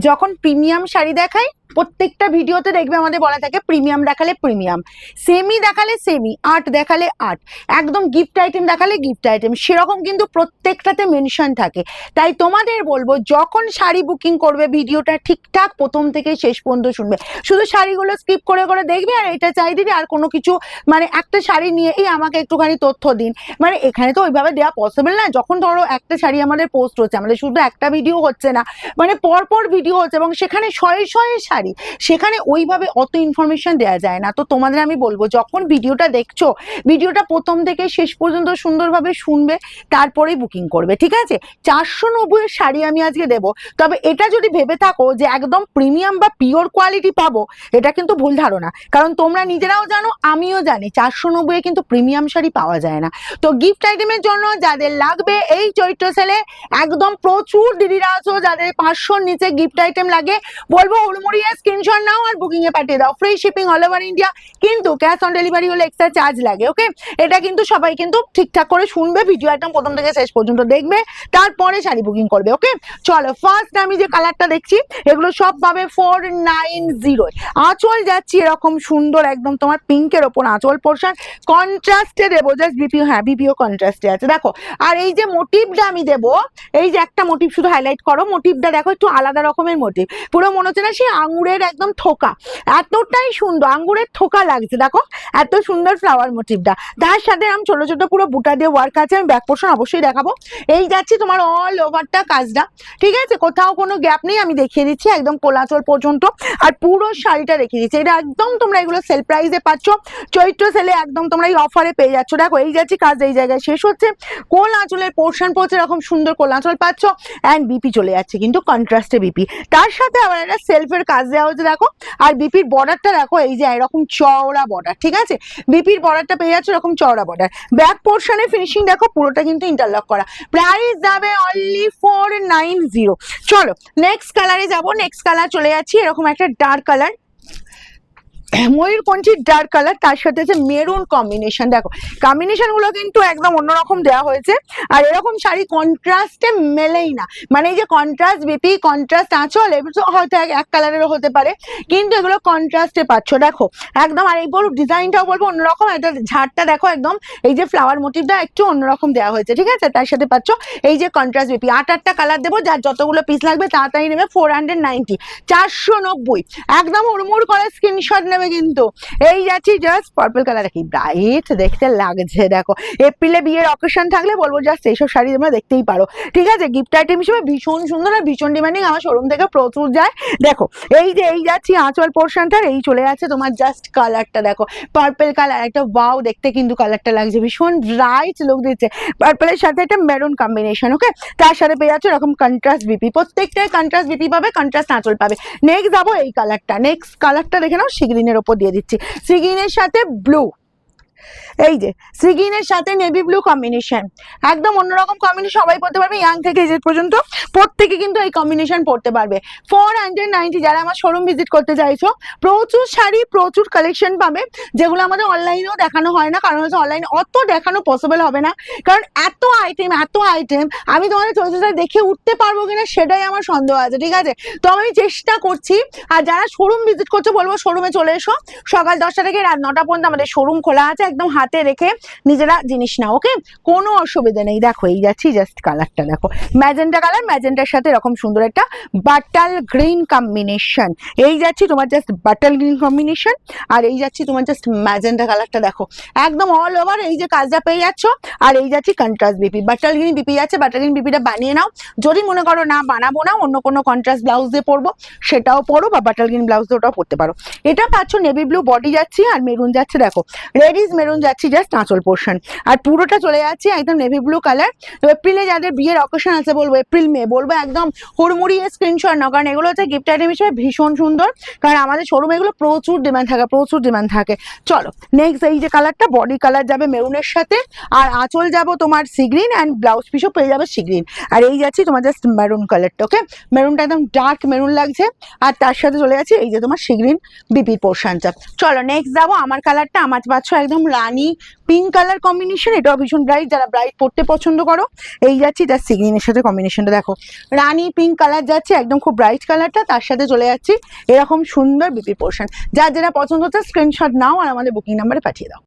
যখন প্রিমিয়াম শাড়ি দেখাই প্রত্যেকটা ভিডিওতে দেখবে আমাদের বলা থাকে প্রিমিয়াম দেখালে প্রিমিয়াম, সেমি দেখালে সেমি, আর্ট দেখালে আর্ট, একদম গিফট আইটেম দেখালে গিফট আইটেম, সেরকম কিন্তু প্রত্যেকটাতে মেনশন থাকে। তাই তোমাদের বলবো যখন শাড়ি বুকিং করবে ভিডিওটা ঠিকঠাক প্রথম থেকে শেষ পর্যন্ত শুনবে। শুধু শাড়িগুলো স্কিপ করে করে দেখবে আর এটা চাই দিদি আর কোনো কিছু মানে একটা শাড়ি নিয়ে এই আমাকে একটুখানি তথ্য দিন, মানে এখানে তো ওইভাবে দেওয়া পসিবল না। যখন ধরো একটা শাড়ি আমাদের পোস্ট হচ্ছে, আমাদের শুধু একটা ভিডিও হচ্ছে না, মানে পরপর ভিডিও হচ্ছে এবং সেখানে শয়ে শয়ে শাড়ি, সেখানে ওইভাবে অত ইনফরমেশন দেওয়া যায় না। তো তোমাদের আমি বলবো যখন ভিডিওটা দেখছো ভিডিওটা প্রথম থেকে শেষ পর্যন্ত সুন্দরভাবে শুনবে, তারপরেই বুকিং করবে, ঠিক আছে? 490 শাড়ি আমি আজকে দেবো, তবে এটা যদি ভেবে থাকো যে একদম প্রিমিয়াম বা পিওর কোয়ালিটি পাবো, এটা কিন্তু ভুল ধারণা। কারণ তোমরা নিজেরাও জানো আমিও জানি 490 কিন্তু প্রিমিয়াম শাড়ি পাওয়া যায় না। তো গিফট আইটেমের জন্য যাদের লাগবে এই চৈত্র সেলে একদম প্রচুর দিদিরা আছো যাদের 500 নিচে গিফট আইটেম লাগে, বলবো হুড়মুড়িয়ে স্ক্রিনশট নাও আর বুকিং এ পাঠিয়ে দাও। Free shipping all over India, কিন্তু ক্যাশ অন ডেলিভারি হলে এক্সট্রা চার্জ লাগে। ওকে, এটা কিন্তু সবাই কিন্তু ঠিকঠাক করে শুনবে, ভিডিও একদম প্রথম থেকে শেষ পর্যন্ত দেখবে, তারপরে শাড়ি বুকিং করবে। ওকে, চলো ফার্স্ট আমি যে কালারটা দেখছি এগুলো সব পাবে 490। আঁচল যাচ্ছি এরকম সুন্দর একদম তোমার পিঙ্কের ওপর আঁচল পোর্শন, কন্ট্রাস্টে দেবো জাস্ট বিপিও, হ্যাঁ বিপিও কন্ট্রাস্টে আছে দেখো। আর এই যে মোটিভটা আমি দেবো, এই যে একটা মোটিভ শুধু হাইলাইট করো, মোটিভটা দেখো একটু আলাদা রকমের মোটিভ, পুরো মনে হচ্ছে না সেই আঙুরের একদম থোকা, এতটাই সুন্দর আঙুরের থোকা লাগছে দেখো, এত সুন্দর ফ্লাওয়ার মোটিভটা। তার সাথে আমি ছোট ছোট পুরো বুটা দিয়ে ওয়ার্ক আছে, আমি ব্যাক পোর্শন অবশ্যই দেখাবো। এই যাচ্ছি তোমার অল ওভারটা কাজটা, ঠিক আছে, কোথাও কোনো গ্যাপ নেই, আমি দেখিয়ে দিচ্ছি একদম কোলাচল পর্যন্ত, আর পুরো শাড়িটা রেখে দিচ্ছি। এটা একদম তোমরা এগুলো সেল প্রাইসে পাচ্ছ, চৈত্র সেলে একদম তোমরা এই অফারে পেয়ে যাচ্ছ। দেখো এই যাচ্ছি কাজ এই জায়গায় শেষ হচ্ছে, কোল আঁচলের পোর্শন পড়ছে এরকম সুন্দর কোল আঁচল পাচ্ছ, অ্যান্ড বিপি চলে যাচ্ছে কিন্তু কন্ট্রাস্টে বিপি, তার সাথে আবার একটা সেলফের কাজ দেওয়া হচ্ছে দেখো। আর বিপির বর্ডারটা দেখো এই যে এরকম চওড়া বর্ডার, ঠিক আছে, বিপির বর্ডারটা পেয়ে যাচ্ছে এরকম চওড়া বর্ডার। ব্যাক পোর্শনে ফিনিশিং দেখো পুরোটা কিন্তু ইন্টারলক করা, প্রাইস যাবে অনলি 490। চলো নেক্সট কালারে যাবো, নেক্সট কালার চলে যাচ্ছি এরকম একটা ডার্ক কালার, ময়ূরকণ্ঠীর ডার্ক কালার, তার সাথে আছে মেরুন কম্বিনেশন। দেখো কম্বিনেশন গুলো কিন্তু একদম অন্যরকম দেওয়া হয়েছে, আর এরকম শাড়ি কন্ট্রাস্টে মেলেই না, মানে এই যে কন্ট্রাস্ট বিপি কন্ট্রাস্ট আঁচল এগুলো হয়তো এক কালারেরও হতে পারে, কিন্তু এগুলো কন্ট্রাস্টে পাচ্ছ দেখো একদম। আর এই বড় ডিজাইনটাও বলবো অন্যরকম, এটা ঝাড়টা দেখো একদম এই যে ফ্লাওয়ার মোটিভটা একটু অন্যরকম দেওয়া হয়েছে, ঠিক আছে, তার সাথে পাচ্ছ এই যে কন্ট্রাস্ট বিপি। 8টা কালার দেবো, যার যতগুলো পিস লাগবে তাড়াতাড়ি নেবে, 490, 490 একদম হুড়মুড় করে স্ক্রিনশট নেবে কিন্তু। এই যাচ্ছি জাস্ট পার্পল কালার, কি ব্রাইট দেখতে লাগছে দেখো, এপ্রিলে বিয়ের অকেশন থাকলে বলবো জাস্ট এইসব শাড়ি তোমরা দেখতেই পারো, ঠিক আছে, গিফট আইটেম হিসেবে ভীষণ সুন্দর আর ভীষণ ডিমান্ডিং, আমার শোরুম থেকে প্রচুর যায়। দেখো এই যে এই যাচ্ছি আঁচল পোর্শনটার, এই চলে যাচ্ছে তোমার জাস্ট কালারটা দেখো পার্পল কালার, একটা ওয়াও দেখতে কিন্তু কালারটা লাগছে, ভীষণ ব্রাইট লুক দিচ্ছে, পার্পলের সাথে একটা মেরুন কম্বিনেশন। ওকে, তার সাথে পেয়ে যাচ্ছে এরকম কন্ট্রাস্ট বিপি, প্রত্যেকটাই কন্ট্রাস্ট বিপি পাবে, কন্ট্রাস্ট আঁচল পাবে। নেক্সট যাবো এই কালারটা, নেক্সট কালারটা দেখে নাও, সিগ্রিনের ওপর দিয়ে দিচ্ছি, সিগ্রিনের সাথে ব্লু, এই যে সিগিনের সাথে নেভি ব্লু কম্বিনেশন, একদম অন্যরকম কম্বিনেশন, সবাই পড়তে পারবে, ইয়াং থেকে এজ পর্যন্ত প্রত্যেকে কিন্তু এই কম্বিনেশন পড়তে পারবে। 490, যারা আমার শোরুম ভিজিট করতে চাইছো প্রচুর শাড়ি প্রচুর কালেকশন পাবে, যেগুলো আমাদের অনলাইনেও দেখানো হয় না, কারণ হচ্ছে অনলাইনে অত দেখানো পসিবল হবে না, কারণ এত আইটেম আমি তোমাদের চলতে দেখে উঠতে পারবো কিনা সেটাই আমার সন্দেহ আছে, ঠিক আছে। তো আমি চেষ্টা করছি, আর যারা শোরুম ভিজিট করছো বলবো শোরুমে চলে এসো, সকাল 10টা থেকে রাত 9টা পর্যন্ত আমাদের শোরুম খোলা আছে, একদম হাতে রেখে নিজেরা জিনিস নাও। ওকে, কোনো অসুবিধা নেই। দেখো এই যাচ্ছি জাস্ট কালারটা দেখো, ম্যাজেন্টা কালার, ম্যাজেন্টার সাথে এরকম সুন্দর একটা বাটাল গ্রিন কম্বিনেশন, এই যাচ্ছি তোমার জাস্ট বাটাল গ্রিন কম্বিনেশন, আর এই যাচ্ছি তোমার জাস্ট ম্যাজেন্টা কালারটা দেখো একদম অল ওভার এই যে কাজটা পেয়ে যাচ্ছ। আর এই যাচ্ছি কন্ট্রাস্ট বিপি, বাটাল গ্রিন বিপি যাচ্ছে, বাটাল গ্রিন বিপিটা বানিয়ে নাও, যদি মনে করো না বানাবো না অন্য কোনো কন্ট্রাস্ট ব্লাউজ দিয়ে পরবো সেটাও পরো, বা বাটাল গ্রিন ব্লাউজ দিয়ে ওটাও পরতে পারো। এটা পাচ্ছ নেভি ব্লু বডি যাচ্ছি, আর মেরুন যাচ্ছে দেখো রেডিস মেরুন যাচ্ছি জাস্ট আঁচল পোর্শন, আর পুরোটা চলে যাচ্ছে একদম নেভি ব্লু কালার। এপ্রিলে যাদের বিয়ের অকেশন আছে বলবো এপ্রিল মে, বলবো একদম হুড়মুড়িয়ে স্ক্রিনশট নাও, কারণ এগুলো হচ্ছে গিফট আইটেম হিসেবে ভীষণ সুন্দর, কারণ আমাদের শোরুমে এগুলো প্রচুর ডিমান্ড থাকে। চলো নেক্সট এই যে কালারটা, বডি কালার যাবে মেরুনের সাথে, আর আঁচল যাবো তোমার সিগ্রিন, অ্যান্ড ব্লাউজ পিসও পেয়ে যাবে সিগ্রিন, আর এই যাচ্ছি তোমার জাস্ট মেরুন কালারটা। ওকে, মেরুনটা একদম ডার্ক মেরুন লাগছে, আর তার সাথে চলে যাচ্ছে এই যে তোমার সিগ্রিন বিপির পোর্শনটা। চলো নেক্সট যাবো আমার কালারটা, আমার পাচ্ছ একদম রানী পিঙ্ক কালার কম্বিনেশন, এটাও ভীষণ ব্রাইট, যারা ব্রাইট পড়তে পছন্দ করো এই যাচ্ছি তার সিগ্রিনের সাথে কম্বিনেশনটা দেখো, রানী পিঙ্ক কালার যাচ্ছে একদম খুব ব্রাইট কালারটা, তার সাথে চলে যাচ্ছি এরকম সুন্দর বিপি পোর্শন। যার যেটা পছন্দ হচ্ছে স্ক্রিনশট নাও আর আমাদের বুকিং নাম্বারে পাঠিয়ে দাও।